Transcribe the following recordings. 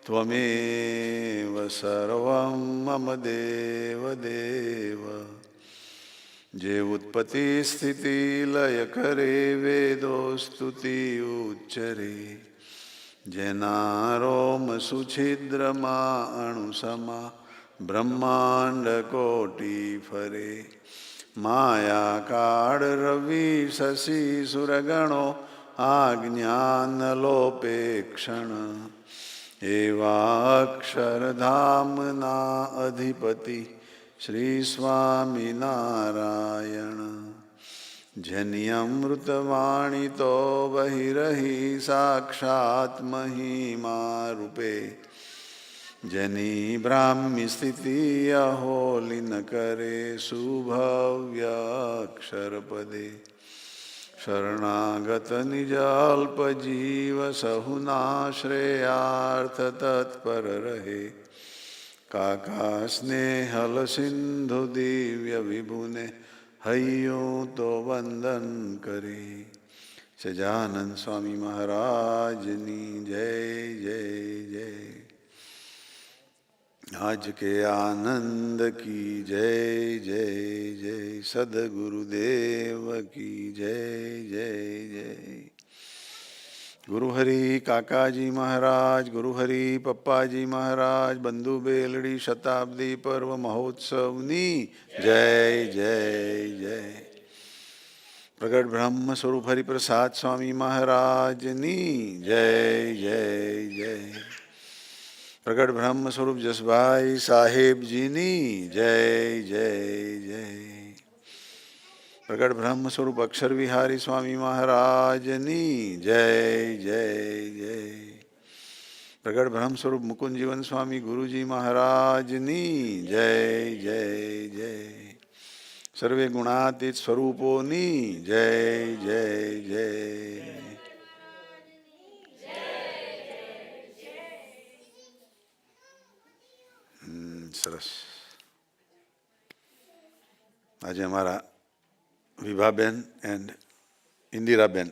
ત્વમેવ સર્વં મમ દેવ જે ઉત્પત્તિ સ્થિતિ લય કરે વેદો સ્તુતિ ઉચ્ચરે જેના રોમ સુછિદ્રમાં અણુસમા બ્રહ્માંડ કોટી ફરે માયા કાળ રવિ શશી સુરગણો આજ્ઞાન લોપે ક્ષણ એવા અક્ષરધામના અધિપતિ શ્રી સ્વામિનારાયણ જેની અમૃતવાણી તો વહી રહી સાક્ષાત મહિમા રૂપે જેની બ્રાહ્મી સ્થિતિ અહોલિન કરે સુભવ્ય અક્ષરપદે શરણાગત નિજલ્પ જીવ સહુના શ્રેયાર્થ તત્પર રહે કાકા સ્નેહલ સિંધુ દિવ્ય વિભુને હૈયું તો વંદન કરે સજાનંદ સ્વામી મહારાજની જય જય જય આજ કે આનંદ કી જય જય જય સદગુરુદેવ કી જય જય જય ગુરુહરિ કાકાજી મહારાજ ગુરુહરિ પપ્પાજી મહારાજ બંધુ બેલડી શતાબ્દી પર્વ મહોત્સવની જય જય જય પ્રગટ બ્રહ્મ સ્વરૂપ હરિપ્રસાદ સ્વામી મહારાજની જય જય જય પ્રગટ બ્રહ્મ સ્વરૂપ જસભાઈ સાહેબજીની જય જય જય પ્રગટ બ્રહ્મ સ્વરૂપ અક્ષર વિહારી સ્વામી મહારાજની જય જય જય પ્રગટ બ્રહ્મ સ્વરૂપ મુકુંદ જીવન સ્વામી ગુરુજી મહારાજની જય જય જય સર્વે ગુણાતીત સ્વરૂપોની જય જય જય સરસ આજે અમારા Vibhaben and Indiraben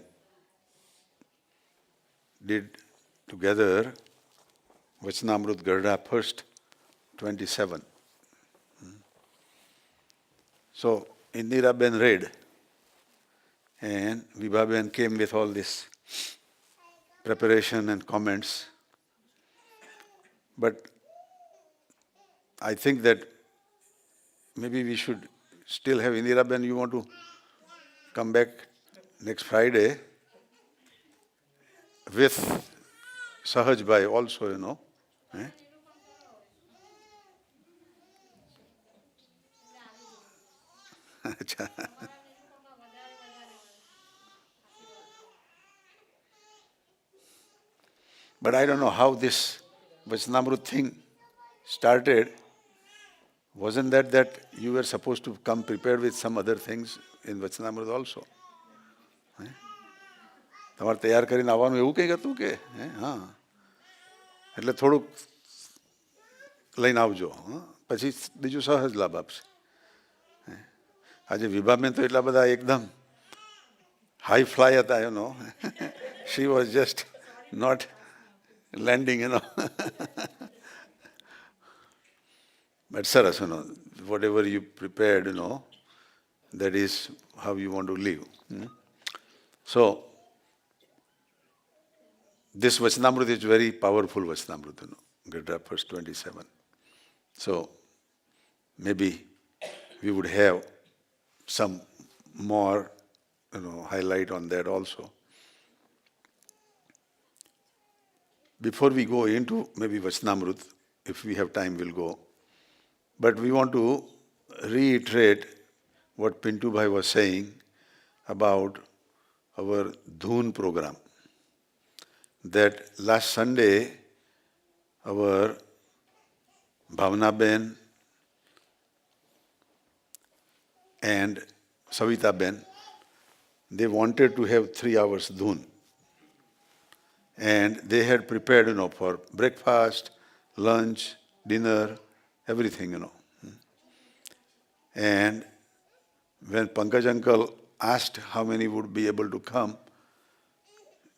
did together Vachanamrut Garda first 27. So Indiraben read and Vibhaben came with all this preparation and comments. But I think that maybe we should still have Indiraben. You want to come back next Friday with Sahaj Bhai also, you know. Eh? But I don't know how this Vachanamrut thing started. Wasn't that you were supposed to come prepared with some other things in Vachanamrut also? તમારે તૈયાર કરીને આવવાનું એવું કંઈક હતું કે હા એટલે થોડુંક લઈને આવજો પછી બીજું સહજ લાભ આપશે આજે વિભાબેન તો એટલા બધા એકદમ હાઈ ફ્લાય હતા એનો she was just not landing એનો બટ સરસ you know whatever you prepared, you know, that is how you want to live. So this Vachanamrut is very powerful Vachanamrut, you know, Gadra first 27. So maybe we would have some more, you know, highlight on that also. Before we go into maybe Vachanamrut, if we have time, we'll go. But we want to reiterate what Pintu Bhai was saying about our Dhoon program. That last Sunday, our Bhavna Ben and Savita Ben, they wanted to have 3 hours Dhoon. And they had prepared, you know, for breakfast, lunch, dinner, everything, you know. And when Pankaj uncle asked how many would be able to come,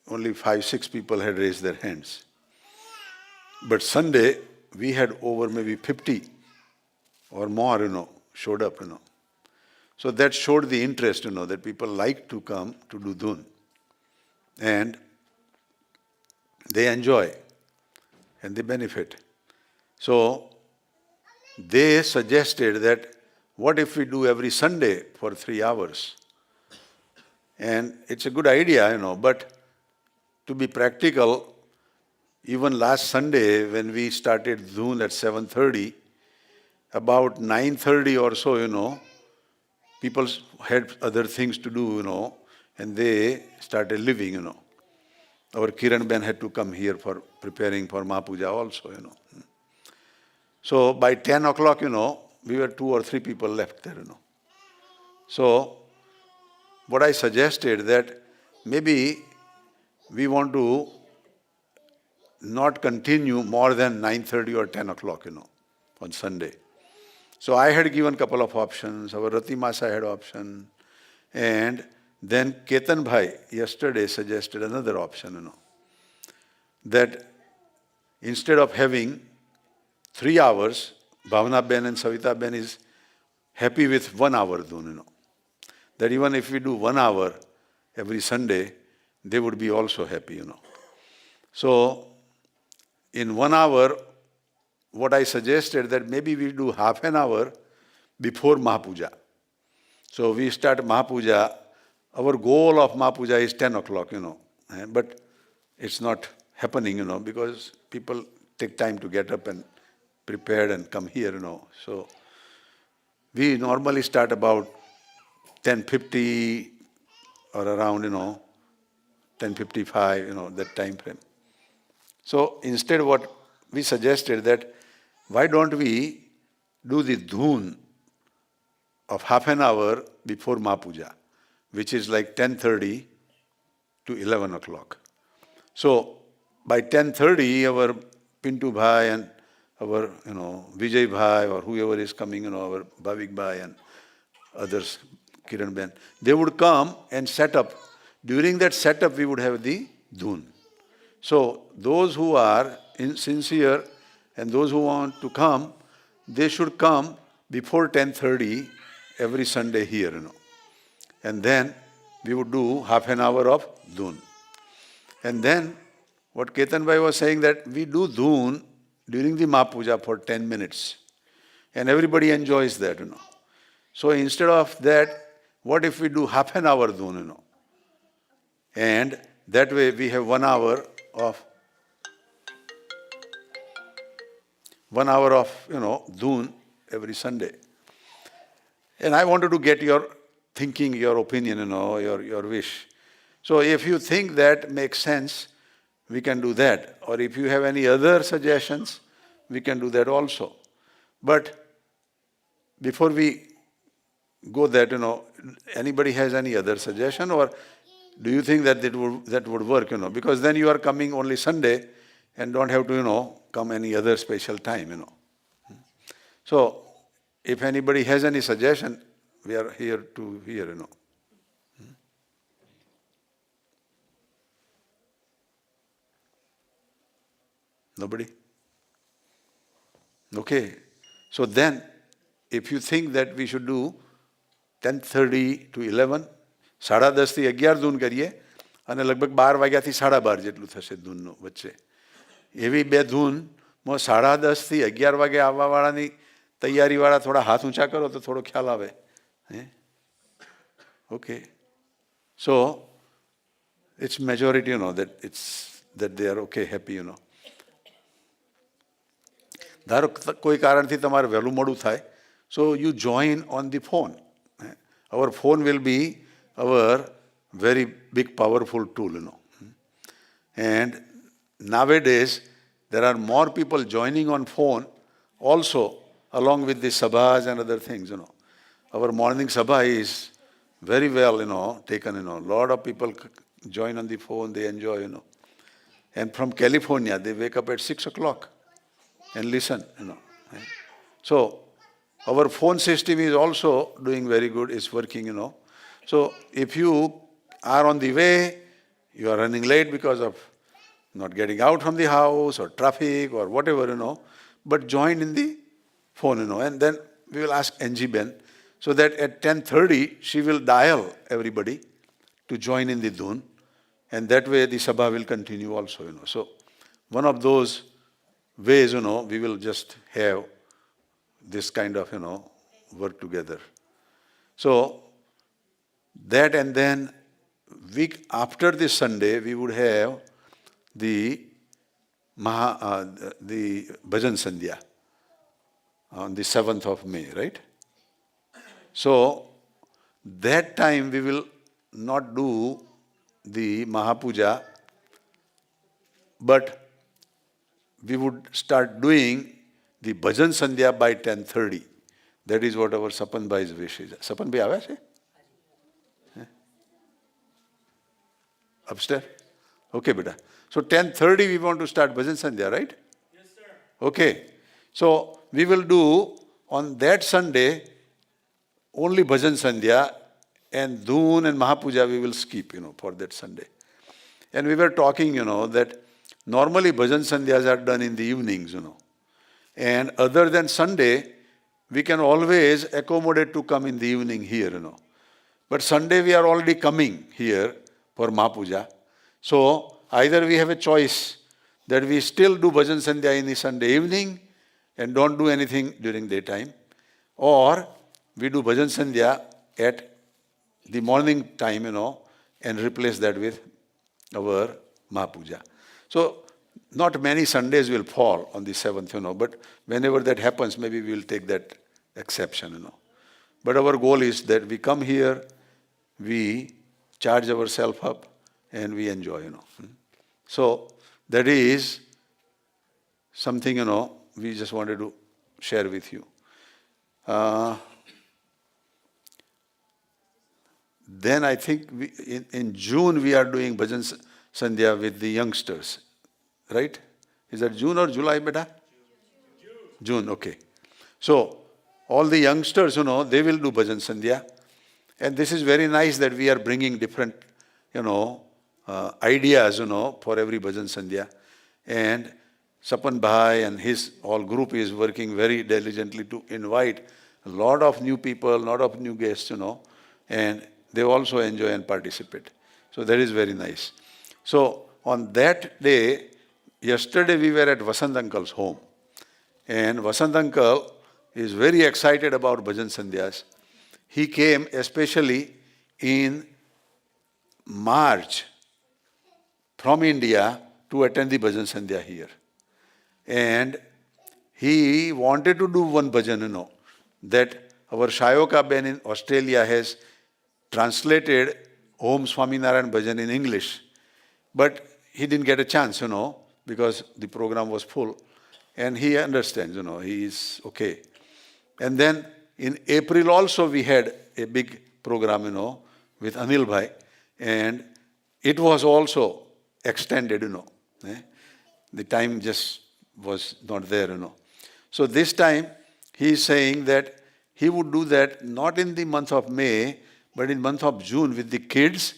only 5-6 people had raised their hands. But Sunday, we had over maybe 50 or more, showed up, So that showed the interest, that people like to come to do dhun. And they enjoy and they benefit. So they suggested that what if we do every Sunday for 3 hours? And it's a good idea, but to be practical, even last Sunday when we started dhun at 7:30, about 9:30 or so, people had other things to do, and they started leaving, Our Kiran Ben had to come here for preparing for Mahapuja also, So by 10 o'clock, we were 2 or 3 people left there, So what I suggested that maybe we want to not continue more than 9:30 or 10 o'clock, on Sunday. So I had given a couple of options. Our Rati Masa had option. And then Ketan Bhai yesterday suggested another option, that instead of having 3 hours, Bhavana Ben and Savita Ben is happy with 1 hour dhun, That even if we do 1 hour every Sunday, they would be also happy, So in 1 hour, what I suggested that maybe we do half an hour before Mahapuja. So we start Mahapuja. Our goal of Mahapuja is 10 o'clock, but it's not happening, because people take time to get up and prepare and come here, So we normally start about 10:50 or around, 10:55, that time frame. So instead what we suggested that why don't we do the dhun of half an hour before Mahapuja, which is like 10:30 to 11 o'clock. So by 10:30, our Pintu Bhai and our, Vijay Bhai or whoever is coming, our Bhavik Bhai and others, Kiran Ben, they would come and set up. During that setup, we would have the dhun. So those who are sincere and those who want to come, they should come before 10:30 every Sunday here, And then we would do half an hour of dhun. And then what Ketan Bhai was saying that we do dhun during the Mahapuja for 10 minutes. And everybody enjoys that, So instead of that, what if we do half an hour dhun, And that way we have 1 hour of dhun every Sunday. And I wanted to get your thinking, your opinion, your wish. So if you think that makes sense, we can do that. Or if you have any other suggestions, we can do that also. But before we go that, anybody has any other suggestion, or do you think that that would work, Because then you are coming only Sunday and don't have to, come any other special time, So if anybody has any suggestion, we are here to hear, Nobody? Okay. So then, if you think that we should do 10:30 to 11, 10:30 થી 11 ધૂન કરીએ અને લગભગ 12 વાગ્યાથી 12:30 જેટલું થશે ધૂનનું વચ્ચે. એવી બે ધૂનમાં 10:30 થી 11 વાગે આવવાવાળાની તૈયારીવાળા થોડા હાથ ઊંચા કરો તો થોડો ખ્યાલ આવે. Okay. So, it's majority, that they are okay, happy, ધારો કોઈ કારણથી તમારે વહેલું મોડું થાય, so you join on the phone. Our phone will be our very big powerful tool, And nowadays, there are more people joining on phone also along with the sabhas and other things, Our morning sabha is very well, taken, A lot of people join on the phone, they enjoy, And from California, they wake up at 6 o'clock and listen, So, our phone system is also doing very good, it's working, So, if you are on the way, you are running late because of not getting out from the house or traffic or whatever, but join in the phone, and then we will ask NG Ben, so that at 10:30 she will dial everybody to join in the dhun, and that way the sabha will continue also, So one of those ways, we will just have this kind of, work together. So that, and then week after this Sunday, we would have the the Bhajan Sandhya on the 7th of May, right? So that time we will not do the Mahapuja, but we would start doing the Bhajan Sandhya by 10:30. That is what our Sapan Bhai's wish is. Sapan Bhai aave છે? Upstairs? Okay, beta. So 10:30 we want to start Bhajan Sandhya, right? Yes, sir. Okay. So we will do on that Sunday only Bhajan Sandhya, and Dhun and Mahapuja we will skip, for that Sunday. And we were talking, that normally Bhajan Sandhyas are done in the evenings, And other than Sunday, we can always accommodate to come in the evening here, But Sunday we are already coming here for Mahapuja. So either we have a choice that we still do Bhajan Sandhya in the Sunday evening and don't do anything during daytime, or we do Bhajan Sandhya at the morning time, and replace that with our Mahapuja. So not many Sundays will fall on the 7th, but whenever that happens, maybe we will take that exception, But our goal is that we come here, we charge ourselves up, and we enjoy, So that is something, we just wanted to share with you. Then I think in June we are doing Bhajan Sandhya with the youngsters, right? Is that June or July, beta? June, okay. So all the youngsters, they will do Bhajan Sandhya. And this is very nice that we are bringing different, ideas, for every Bhajan Sandhya. And Sapan Bhai and his whole group is working very diligently to invite a lot of new people, a lot of new guests, and they also enjoy and participate. So that is very nice. So on that day, yesterday we were at Vasant Uncle's home. And Vasant Uncle is very excited about Bhajan Sandhyas. He came especially in March from India to attend the Bhajan Sandhya here. And he wanted to do one bhajan, that our Shayoka Ben in Australia has translated Om Swaminarayan Bhajan in English. But he didn't get a chance, because the program was full. And he understands, he is okay. And then in April also we had a big program, with Anil Bhai. And it was also extended, The time just was not there, So this time he is saying that he would do that not in the month of May, but in month of June with the kids.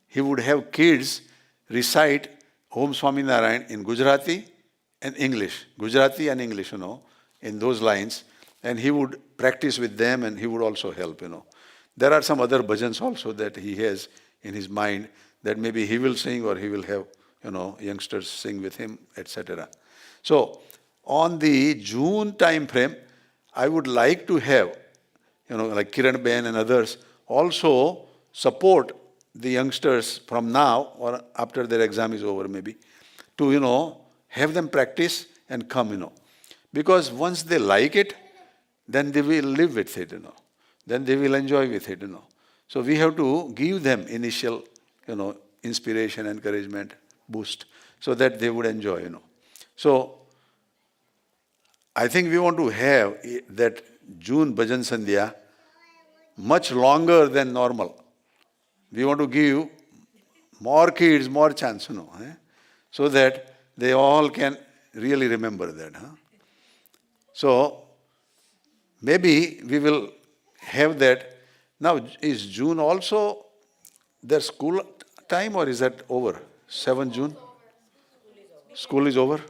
He would have kids recite Om Swaminarayan in Gujarati and English. Gujarati and English, in those lines. And he would practice with them, and he would also help, There are some other bhajans also that he has in his mind that maybe he will sing or he will have, youngsters sing with him, etc. So on the June time frame, I would like to have, like Kiran Ben and others, also support the youngsters from now or after their exam is over maybe, to, have them practice and come, Because once they like it, then they will live with it, Then they will enjoy with it, So we have to give them initial, inspiration, encouragement, boost, so that they would enjoy, So I think we want to have that June Bhajan Sandhya much longer than normal. We want to give more kids more chance, so that they all can really remember that. So maybe we will have that. Now, is June also their school time, or is that over? 7 June? School is over?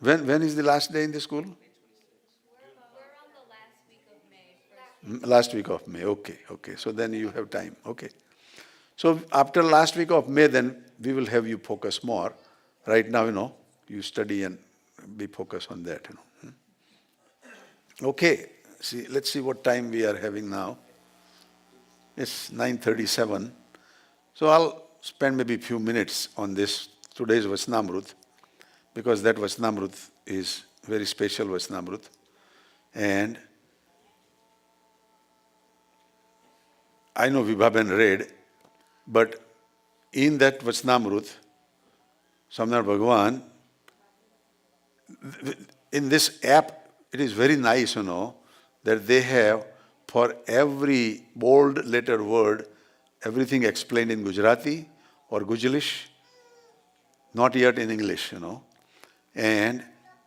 When is the last day in the school? Last week of May. Okay, okay. So then you have time. Okay. So after last week of May, then we will have you focus more. Right now, you study and be focused on that. Okay. See, let's see what time we are having now. It's 9:37. So I'll spend maybe a few minutes on this today's Vachanamrut, because that Vachanamrut is very special Vachanamrut. And I know Vibhaben read, but in that Vachanamrut, Swaminarayan Bhagavan, in this app, it is very nice, that they have for every bold letter word, everything explained in Gujarati or Gujalish, not yet in English, And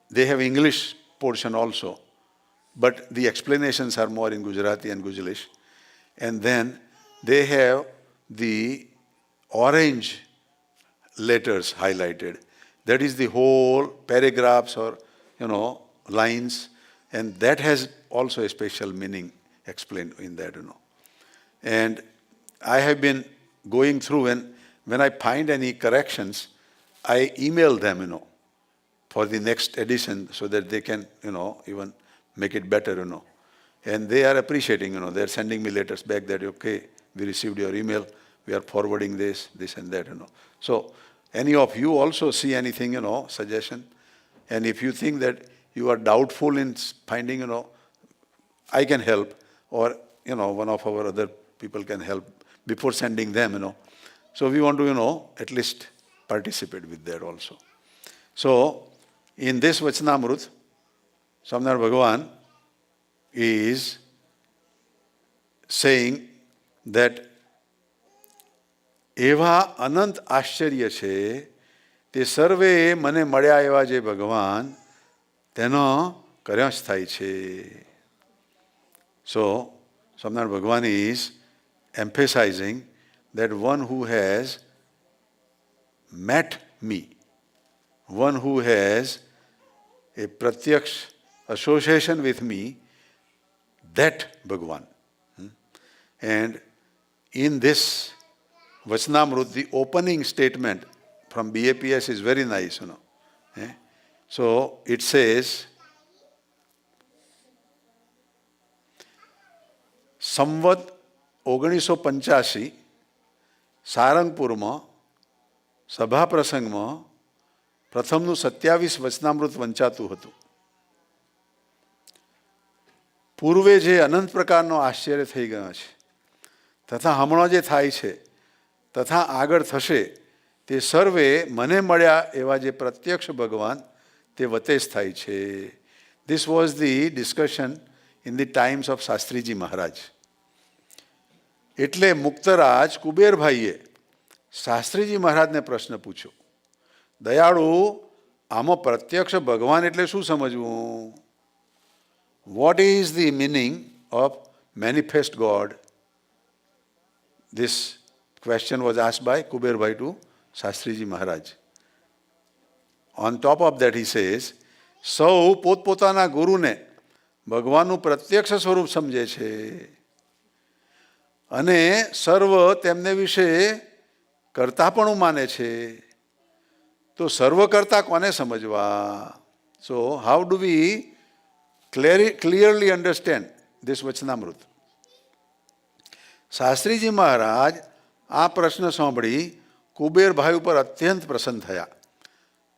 they have English portion also, but the explanations are more in Gujarati and Gujalish. And then they have the orange letters highlighted. That is the whole paragraphs or, lines. And that has also a special meaning explained in that, And I have been going through, and when I find any corrections, I email them, for the next edition so that they can, even make it better, And they are appreciating, they're sending me letters back that, okay, we received your email, we are forwarding this and that, So any of you also see anything, suggestion, and if you think that you are doubtful in finding, I can help, or, one of our other people can help before sending them, So we want to, at least participate with that also. So in this Vachanamrut, Swaminarayan Bhagavan is saying that એવા અનંત આશ્ચર્ય છે તે સર્વે મને મળ્યા એવા જે ભગવાન તેનો કર્યો જ થાય છે. So, Swaminarayan Bhagavan is emphasizing that one who has met me, one who has a pratyaksh association with me, that Bhagavan. And in this Vachanamrut, the opening statement from BAPS is very nice, So it says, સંવત 1985 સારંગપુરમાં સભા પ્રસંગમાં પ્રથમનું 27 વચનામૃત વંચાતું હતું. પૂર્વે જે અનંત પ્રકારનો આશ્ચર્ય થઈ ગયો છે, તથા હમણાં જે થાય છે, તથા આગળ થશે, તે સર્વે મને મળ્યા એવા જે પ્રત્યક્ષ ભગવાન તે વતે જ થાય છે. This was the discussion in the times of Shastriji મહારાજ. એટલે મુક્તરાજ કુબેરભાઈએ શાસ્ત્રીજી મહારાજને પ્રશ્ન પૂછ્યો, દયાળુ, આમાં પ્રત્યક્ષ ભગવાન એટલે શું સમજવું? What is the meaning of manifest God? This question was asked by Kuberbhai to Shastriji Maharaj. On top of that he says, સૌ પોતપોતાના ગુરુને ભગવાનનું પ્રત્યક્ષ સ્વરૂપ સમજે છે અને સર્વ તેમને વિશે કર્તાપણું માને છે. તો સર્વકર્તા કોને સમજવા? So how do we clearly understand this Vachanamrut? Shastriji મહારાજ આ પ્રશ્ન સાંભળી કુબેરભાઈ ઉપર અત્યંત પ્રસન્ન થયા.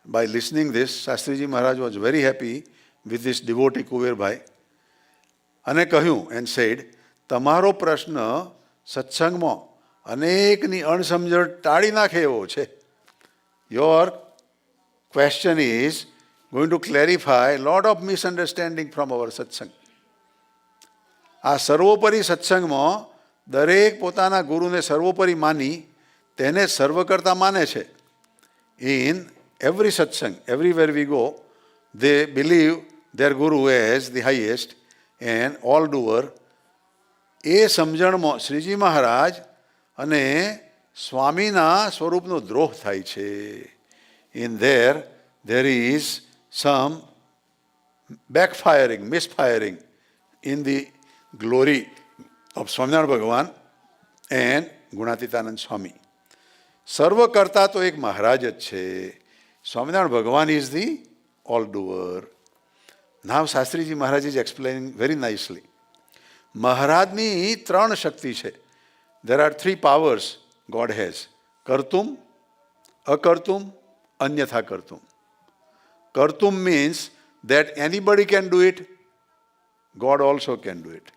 By listening this, Shastriji Maharaj was very happy with this devotee Kuberbhai. અને કહ્યું, and said, તમારો પ્રશ્ન સત્સંગમાં અનેકની અણસમજણ ટાળી નાખે એવો છે. Your question is going to clarify a lot of misunderstanding from our satsang. આ સર્વોપરી સત્સંગમાં દરેક પોતાના ગુરુને સર્વોપરી માની તેને સર્વકર્તા માને છે. In every satsang, everywhere we go, they believe their guru as the highest and all doer. એ સમજણમાં શ્રીજી મહારાજ અને સ્વામીના સ્વરૂપનો દ્રોહ થાય છે. In their there is some backfiring, misfiring in the glory of Swaminarayan Bhagavan and Gunatitanand Swami. સર્વ કરતા તો એક મહારાજ જ છે. સ્વામિનારાયણ ભગવાન is the all doer. Now Shastriji Maharaj is explaining very nicely. મહારાજની ત્રણ શક્તિ છે. There are three powers God has: કર્તુમ, અકર્તુમ, અન્યથા કર્તુમ. કર્તુમ means that anybody can do it, God also can do it.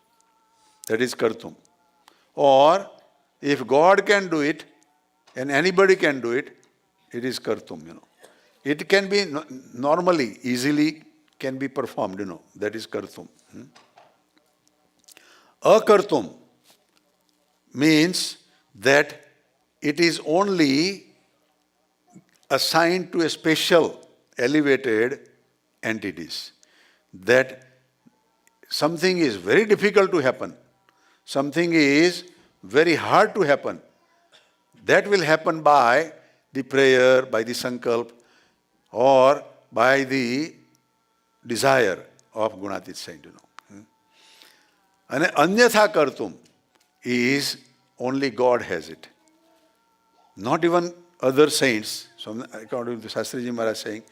That is kartum. Or if God can do it and anybody can do it, it is kartum, It can be normally, easily can be performed, That is kartum. Akartum means that it is only assigned to a special, elevated entities. That something is very difficult to happen, something is very hard to happen, that will happen by the prayer, by the sankalp, or by the desire of Gunatit Saint. And anyatha kartum is only God has it. Not even other saints. So according to Shastriji Maharaj saying,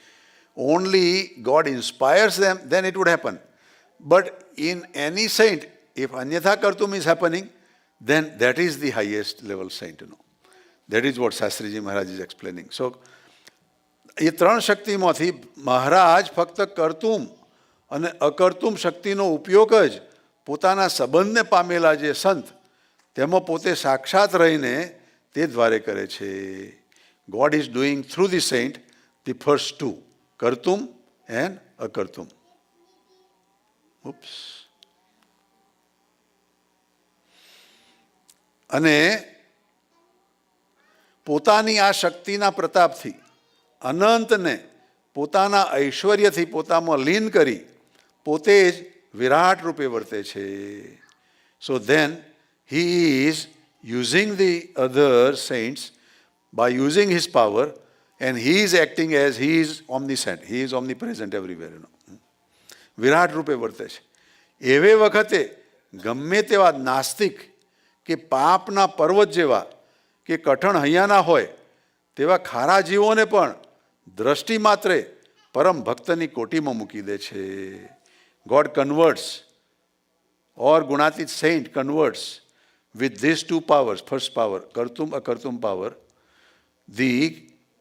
only God inspires them, then it would happen. But in any saint, if anyatha kartum is happening, then that is the highest level saint, That is what Shastriji Maharaj is explaining. So, ये ત્રણ શક્તિમાંથી મહારાજ ફક્ત કર્તુમ અને અકર્તુમ શક્તિનો ઉપયોગ જ પોતાના સંબંધને પામેલા જે સંત તેમાં પોતે સાક્ષાત રહીને તે દ્વારે કરે છે. God is doing through the saint the first two, Kartum and Akartum. Oops. અને પોતાની આ શક્તિના પ્રતાપથી અનંતને પોતાના ઐશ્વર્યથી પોતામાં લીન કરી પોતે જ વિરાટ રૂપે વર્તે છે. So then he is using the other saints by using his power, and he is acting as he is omniscient, he is omnipresent everywhere. વિરાટ રૂપે વર્તે છે. એવે વખતે ગમે તેવા નાસ્તિક કે પાપના પર્વત જેવા કે કઠણ હૈયાના હોય તેવા ખારા જીવોને પણ દ્રષ્ટિ માત્રે પરમ ભક્તની કોટીમાં મૂકી દે છે. God converts, or Gunatit Saint converts with these two powers, first power, Kartum Akartum power, the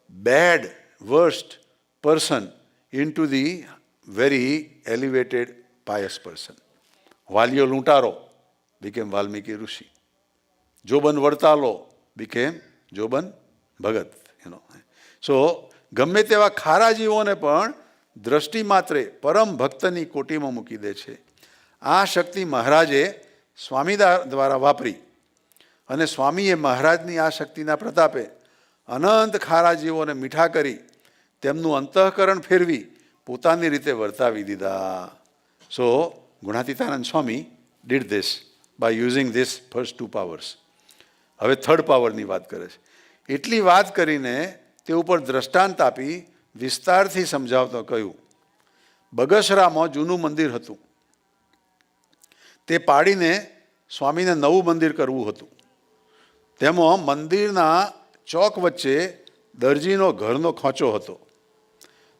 bad, worst person into the very elevated, pious person. Valyo Luntaro became Valmiki Rishi. Joban Vartalo became Joban Bhagat, So, ગમે તેવા ખારા જીવોને પણ દ્રષ્ટિ માત્રે પરમ ભક્તની કોટીમાં મૂકી દે છે. આ શક્તિ મહારાજે સ્વામી દ્વારા વાપરી અને સ્વામીએ મહારાજની આ શક્તિના પ્રતાપે અનંત ખારા જીવોને મીઠા કરી તેમનું અંતઃકરણ ફેરવી પોતાની રીતે વર્તાવી દીધા. So, Gunatitanand Swami did this by using this first two powers. હવે થર્ડ પાવરની વાત કરે છે. એટલી વાત કરીને તે ઉપર દ્રષ્ટાંત આપી વિસ્તારથી સમજાવતો કહ્યું, બગસરામાં જૂનું મંદિર હતું. તે પાડીને સ્વામીને નવું મંદિર કરવું હતું. તેમાં મંદિરના ચોક વચ્ચે દરજીનો ઘરનો ખોંચો હતો.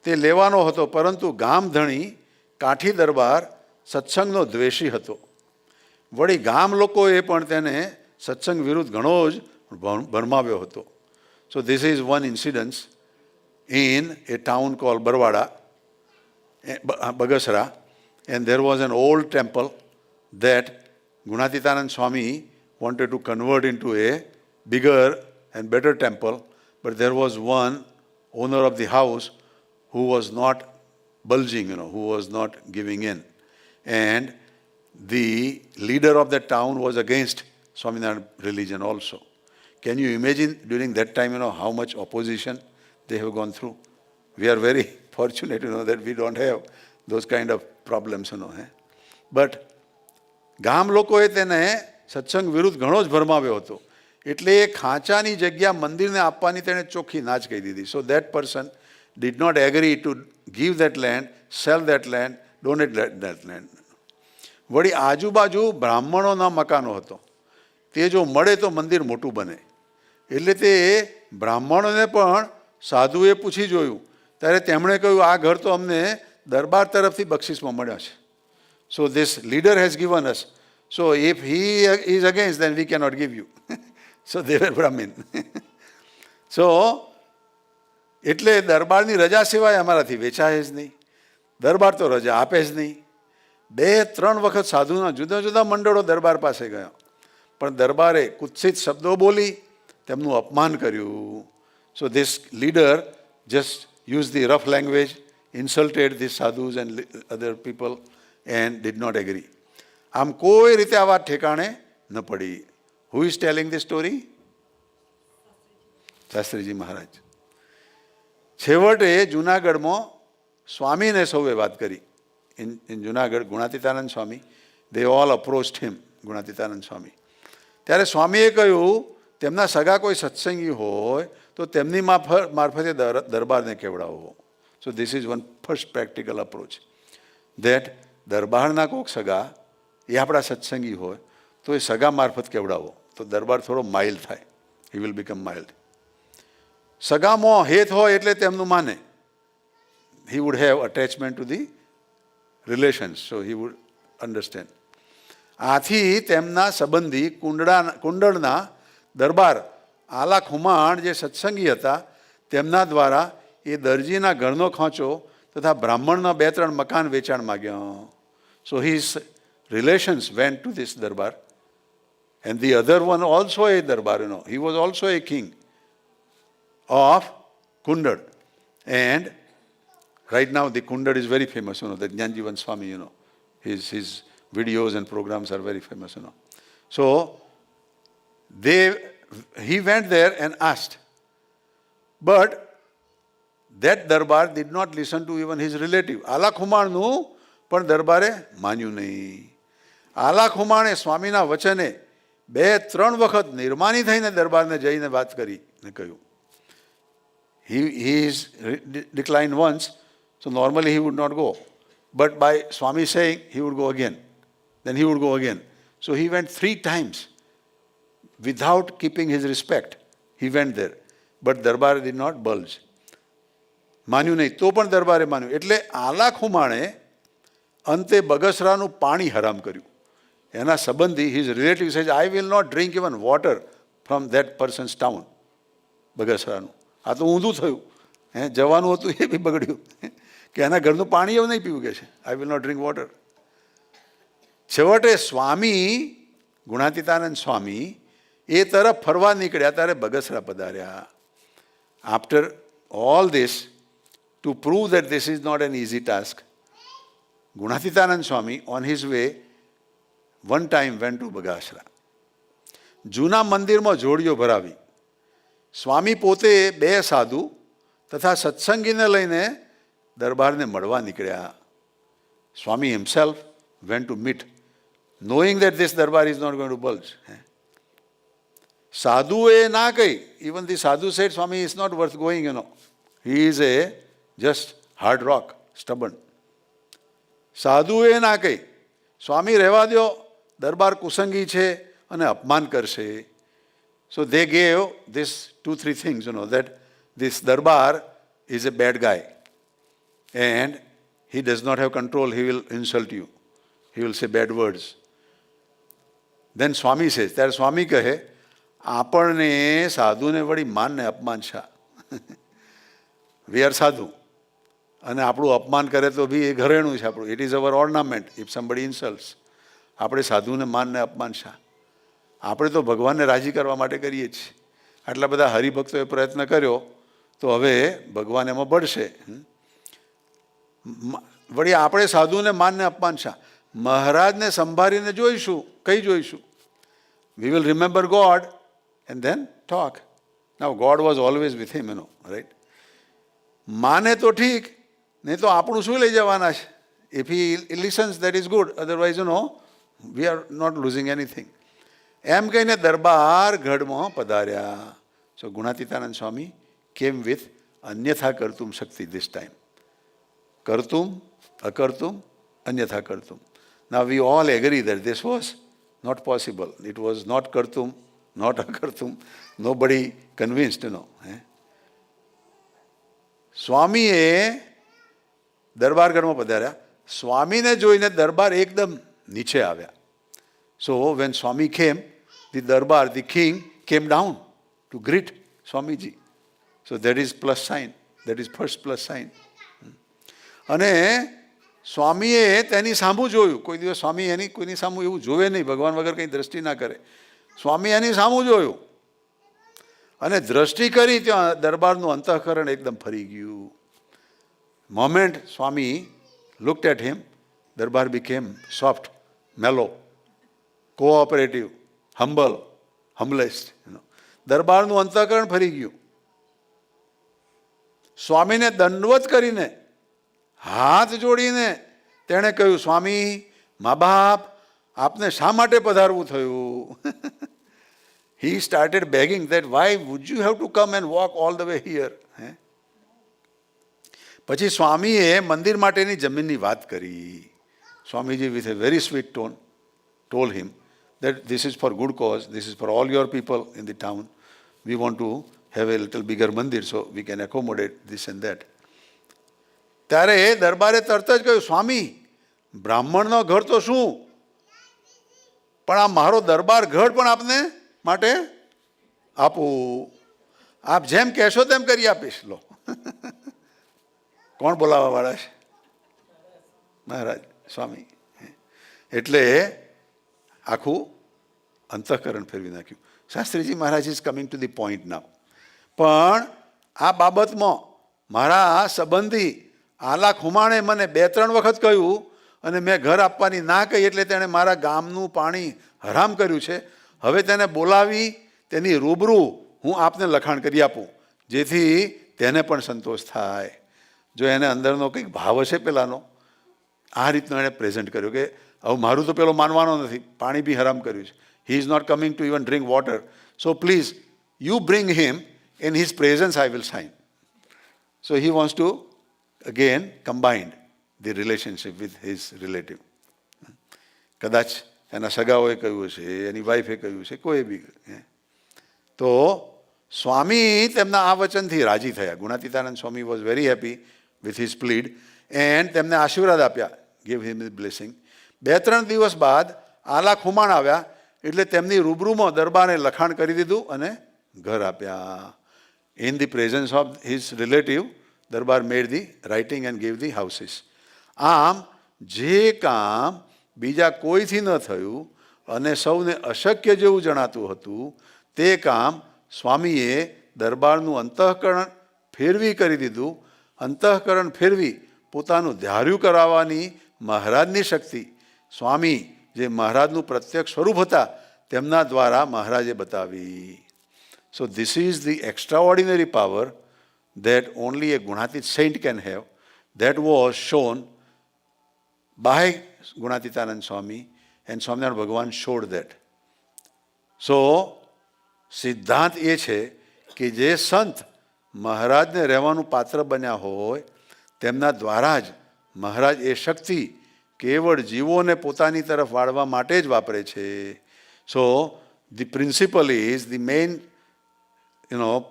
તે લેવાનો હતો, પરંતુ ગામધણી કાઠી દરબાર સત્સંગનો દ્વેષી હતો. વળી ગામ લોકોએ પણ તેને સત્સંગ વિરુદ્ધ ઘણો જ ભરમાવ્યો હતો. So this is one incident in a town called Barwada, Bagasra, and there was an old temple that Gunatitanand Swami wanted to convert into a bigger and better temple, but there was one owner of the house who was not bulging, who was not giving in. And the leader of the town was against Swaminarayan religion also. Can you imagine during that time, how much opposition they have gone through? We are very fortunate, that we don't have those kind of problems, But ગામ લોકોએ તેને સત્સંગ વિરુદ્ધ ઘણો જ ભરમાવ્યો હતો. એટલે એ ખાંચાની જગ્યા મંદિરને આપવાની તેણે ચોખ્ખી ના જ કહી દીધી. So that person did not agree to give that land, sell that land, donate that land. વળી આજુબાજુ બ્રાહ્મણોના મકાનો હતો. તે જો મળે તો મંદિર મોટું બને. એટલે તે બ્રાહ્મણોને પણ સાધુએ પૂછી જોયું ત્યારે તેમણે કહ્યું આ ઘર તો અમને દરબાર તરફથી બક્ષિસમાં મળ્યા છે. So this leader has given us. So if he is against then we cannot give you. So they were Brahmin. So એટલે દરબારની રજા સિવાય અમારાથી વેચાય જ નહીં. દરબાર તો રજા આપે જ નહીં. 2-3 વખત સાધુના જુદા જુદા મંડળો દરબાર પાસે ગયા પણ દરબારે કુત્સિત શબ્દો બોલી તેમનું અપમાન કર્યું. So this leader just use the rough language, insulted the sadhus and other people and did not agree. આમ કોઈ રીતે આ વાત ઠેકાણે ન પડી. Who is telling the story? Shastriji Maharaj. છેવટે જુનાગઢમાં સ્વામીને સૌએ વાત કરી. in Junagadh, Gunatitanand Swami, they all approached him, Gunatitanand Swami. ત્યારે સ્વામીએ કહ્યું તેમના સગા કોઈ સત્સંગી હોય તો તેમની મારફતે દરબારને કેવડાવો. So this is one first practical approach that દરબારના કોઈક સગા એ આપણા સત્સંગી હોય તો એ સગા મારફત કેવડાવો તો દરબાર થોડો માઇલ્ડ થાય. He will become mild. સગામાં હેત હોય એટલે તેમનું માને. He would have attachment to the relations, so he would understand. આથી તેમના સંબંધી કુંડળના દરબાર આલા ખુમાણ જે સત્સંગી હતા તેમના દ્વારા એ દરજીના ઘરનો ખાંચો તથા બ્રાહ્મણના 2-3 મકાન વેચાણ માગ્યા. સો his relations went to this darbar and the other one also a darbar, he was also a king of Kundad. And right now the Kundad is very famous, the Jnanjivan Swami, his videos and programs are very famous, So he went there and asked. But that darbar did not listen to even his relative. આલા ખુમાણનું પણ દરબારે માન્યું નહીં. આલા ખુમાણે સ્વામીના વચને 2-3 વખત નિર્માની થઈને દરબારને જઈને વાત કરીને કહ્યું. He is declined once, so normally he would not go. But by Swami saying, he would go again. Then he would go again. So he went 3 times without keeping his respect. He went there. But Darbar did not budge. માન્યું નહીં તો પણ દરબારે માન્યું. એટલે આલા ખુમાણે અંતે બગસરાનું પાણી હરામ કર્યું. એના સંબંધી his relative says, I will not drink even water from that person's town. બગસરાનું. આ તો ઊંધું થયું. જવાનું હતું એ બી બગડ્યું કે એના ઘરનું પાણી એવું નહીં પીવું કે છે. I will not drink water. છેવટે સ્વામી ગુણાતીતાનંદ સ્વામી એ તરફ ફરવા નીકળ્યા ત્યારે બગસરા પધાર્યા. After all this, to prove that this is not an easy task, Gunatitanand Swami on his way one time went to Bagasara. જૂના મંદિરમાં જોડીઓ ભરાવી. સ્વામી પોતે 2 સાધુ તથા સત્સંગીને લઈને દરબારને મળવા નીકળ્યા. સ્વામી himself went to meet, knowing that this darbar is not going to budge. સાધુએ ના કહી. Even the sadhu said, Swami is not worth going, He is a just hard rock, stubborn. સાધુએ ના કહી. સ્વામી રહેવા દો, દરબાર કુસંગી છે અને અપમાન કરશે. So they gave this 2-3 things, that this darbar is a bad guy and he does not have control, he will insult you. He will say bad words. Then Swami says, ત્યારે સ્વામી કહે આપણને સાધુને વળી માનને અપમાન શા? We are સાધુ અને આપણું અપમાન કરે તો બી એ ઘરેણું છે આપણું. It is our ornament if somebody insults. આપણે સાધુને માનને અપમાન શા? આપણે તો ભગવાનને રાજી કરવા માટે કરીએ છીએ. આટલા બધા હરિભક્તોએ પ્રયત્ન કર્યો તો હવે ભગવાન એમાં બળશે. વળી આપણે સાધુને માનને અપમાન શા? મહારાજને સંભાળીને જોઈશું. કઈ જોઈશું? We will remember God and then talk. Now God was always with him, right? માને તો ઠીક, નહીં તો આપણું શું લઈ જવાના છે? If he listens, that is good. Otherwise, we are not losing anything. એમ કહીને દરબાર ગઢમાં પધાર્યા. સો ગુણાતીતાનંદ સ્વામી came with अन्यथा कर्तुम शक्ति this time. Kartum, akartum, anyatha kartum. Now we all agree that this was not possible. It was not kartum, not akartum. Nobody convinced, સ્વામીએ દરબારગઢમાં પધાર્યા. સ્વામીને જોઈને દરબાર એકદમ નીચે આવ્યા. So when Swami came, the darbar, the king came down to greet Swamiji. So that is plus sign. That is first plus sign. અને સ્વામીએ તેની સામું જોયું. કોઈ દિવસ સ્વામી એની કોઈની સામું એવું જોવે નહીં, ભગવાન વગર કંઈ દ્રષ્ટિ ના કરે. સ્વામી એની સામું જોયું અને દ્રષ્ટિ કરી ત્યાં દરબારનું અંતઃકરણ એકદમ ફરી ગયું. Moment Swami looked at him, darbar became soft, mellow, cooperative, humblest. દરબારનું અંતઃકરણ ફરી ગયું. સ્વામીને દંડવત કરીને હાથ જોડીને તેણે કહ્યું, સ્વામી, મા બાપ, આપને શા માટે પધારવું થયું? He started begging that why would you have to come and walk all the way here? પછી સ્વામીએ મંદિર માટેની જમીનની વાત કરી. Swamiji with a very sweet tone told him that this is for good cause, this is for all your people in the town. We want to have a little bigger mandir so we can accommodate this and that. ત્યારે દરબારે તરત જ કહ્યું, સ્વામી, બ્રાહ્મણનો ઘર તો શું, પણ આ મારો દરબાર ઘર પણ આપને માટે આપું. આપ જેમ કહેશો તેમ કરી આપીશ. લો, કોણ બોલાવવા વાળા છે? મહારાજ સ્વામી. એટલે આખું અંતઃકરણ ફેરવી નાખ્યું. Shastriji Maharaj is coming to the point now. પણ આ બાબતમાં મારા સંબંધી આલા ખુમાણે મને 2-3 વખત કહ્યું અને મેં ઘર આપવાની ના કહી એટલે તેણે મારા ગામનું પાણી હરામ કર્યું છે. હવે તેને બોલાવી તેની રૂબરૂ હું આપને લખાણ કરી આપું જેથી તેને પણ સંતોષ થાય. જો એને અંદરનો કંઈક ભાવ હશે પેલાનો, આ રીતનો એણે પ્રેઝન્ટ કર્યો કે હવે મારું તો પેલો માનવાનો નથી, પાણી બી હરામ કર્યું છે. He is not coming to even drink water. So please you bring him, in his presence I will sign. So he wants to again combine the relationship with his relative. કદાચ એના સગાઓએ કહ્યું છે, એની વાઈફે કહ્યું છે, કોઈ બી. તો સ્વામી તેમના આ વચનથી રાજી થયા. Gunatitanand Swami was very happy with his plead and તેમને આશીર્વાદ આપ્યા, give him his blessing. 2-3 દિવસ બાદ આલા ખુમાણ આવ્યા એટલે તેમની રૂબરૂમાં દરબારે લખાણ કરી દીધું અને ઘર આપ્યા. In the presence of his relative, Darbar made the writing and gave the houses. આમ જે કામ બીજા કોઈથી ન થયું અને સૌને અશક્ય જેવું જણાતું હતું તે કામ સ્વામીએ દરબારનું અંતઃકરણ ફેરવી કરી દીધું. અંતઃકરણ ફેરવી પોતાનું ધાર્યું કરાવવાની મહારાજની શક્તિ સ્વામી જે મહારાજનું પ્રત્યક્ષ સ્વરૂપ હતા તેમના દ્વારા મહારાજે બતાવી. So this is the extraordinary power that only a Gunatit saint can have. That was shown by Gunatitanand Swami and Swaminarayan Bhagavan showed that. So સિદ્ધાંત એ છે કે જે સંત મહારાજને રહેવાનું પાત્ર બન્યા હોય તેમના દ્વારા જ મહારાજ એ શક્તિ કેવળ જીવોને પોતાની તરફ વાળવા માટે જ વાપરે છે. So the principle is, the main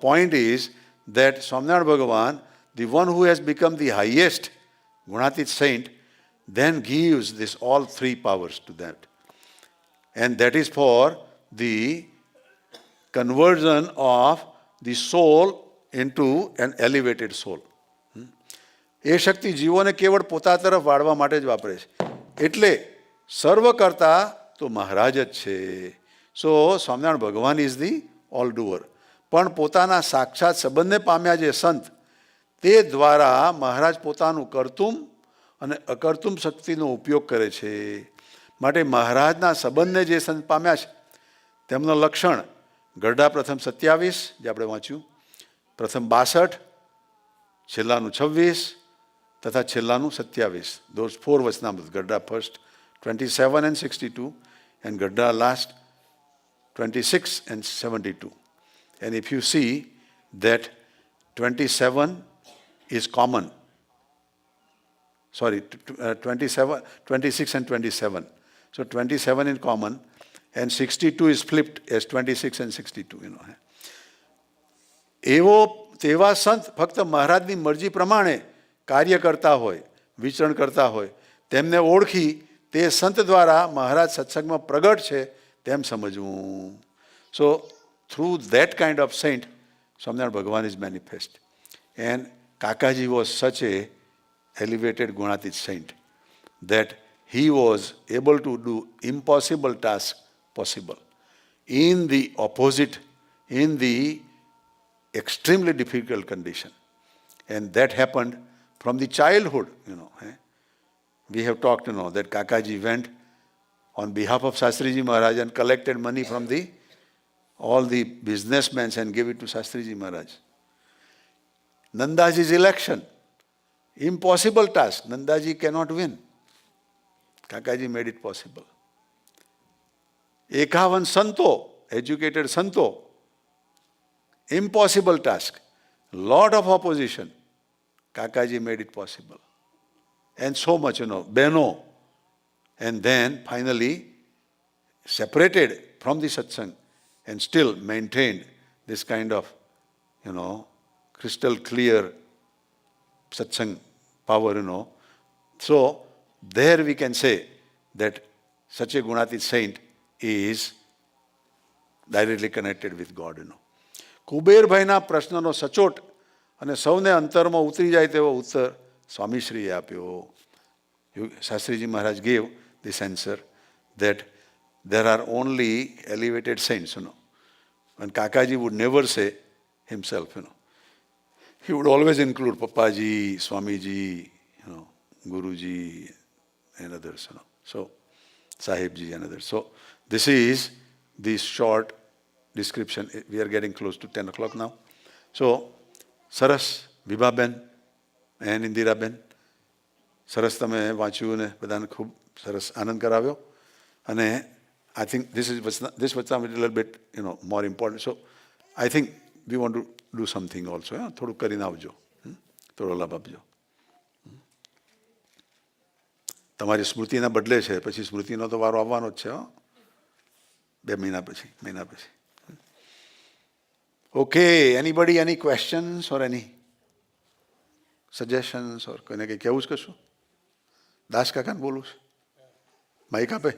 point is that Swaminarayan Bhagavan, the one who has become the highest Gunatit saint, then gives this all 3 powers to that. And that is for the conversion of the soul into an elevated soul. એ શક્તિ જીવોને કેવળ પોતા તરફ વાળવા માટે જ વાપરે છે. એટલે સર્વકર્તા તો મહારાજ જ છે. સો સ્વામિનારાયણ ભગવાન ઇઝ ધી ઓલ ડુઅર. પણ પોતાના સાક્ષાત સંબંધને પામ્યા જે સંત તે દ્વારા મહારાજ પોતાનું કર્તુમ અને અકર્તુમ શક્તિનો ઉપયોગ કરે છે. માટે મહારાજના સંબંધને જે સંત પામ્યા છે તેમનો લક્ષણ ગરડા પ્રથમ 27 જે આપણે વાંચ્યું, પ્રથમ 62, છેલ્લાનું 26 તથા છેલ્લાનું 27. Those 4 Vachanamrut, Garda first 27 and 62 and Garda last 26 and 72. And if you see that 27 is common. Sorry, 26 and 27. So 27 is common and 62 is flipped as 26 and 62, એવો તેવા સંત ફક્ત મહારાજની મરજી પ્રમાણે કાર્ય કરતા હોય, વિચરણ કરતા હોય, તેમને ઓળખી તે સંત દ્વારા મહારાજ સત્સંગમાં પ્રગટ છે તેમ સમજવું. So through that kind of saint Swaminarayan ભગવાન is manifest. And Kakaji was such a elevated Gunatit saint that he was able to do impossible tasks possible in the opposite, in the extremely difficult condition. And that happened from the childhood, We have talked, that Kakaji went on behalf of Shastriji Maharaj and collected money from all the businessmen and gave it to Shastriji Maharaj. Nandaji's election, impossible task. Nandaji cannot win. Kakaji made it possible. 51 santo, educated santo, impossible task. Lot of opposition. Kakaji made it possible. And so much, Beno. And then finally separated from the satsang and still maintained this kind of, crystal clear satsang power, So there we can say that such a Gunatit saint is directly connected with God, કુબેરભાઈના પ્રશ્નનો સચોટ અને સૌને અંતરમાં ઉતરી જાય તેવો ઉત્તર સ્વામીશ્રીએ આપ્યો. શાસ્ત્રીજી મહારાજ gave this answer that there are only elevated saints, And Kakaji would never say himself, He would always include Papaji, Swamiji, Guruji and others, So, Sahibji and others. So, this is the short description. We are getting close to 10 o'clock now. So, Saras, Vibhaben and Indiraben, Saras તમે વાંચ્યું ને બધાને ખૂબ સરસ આનંદ કરાવ્યો. અને I think this Vachna is a little bit, more important. So, I think we want to do something also. થોડું કરીને આવજો, થોડો લાભ આપજો. તમારી સ્મૃતિના બદલે છે, પછી સ્મૃતિનો તો વારો આવવાનો જ છે, 2 મહિના પછી. Okay, anybody, any questions or any suggestions or કોઈને કંઈ કહેવું જ કશું? દાસ કાકાને બોલું છે, માઇક આપે.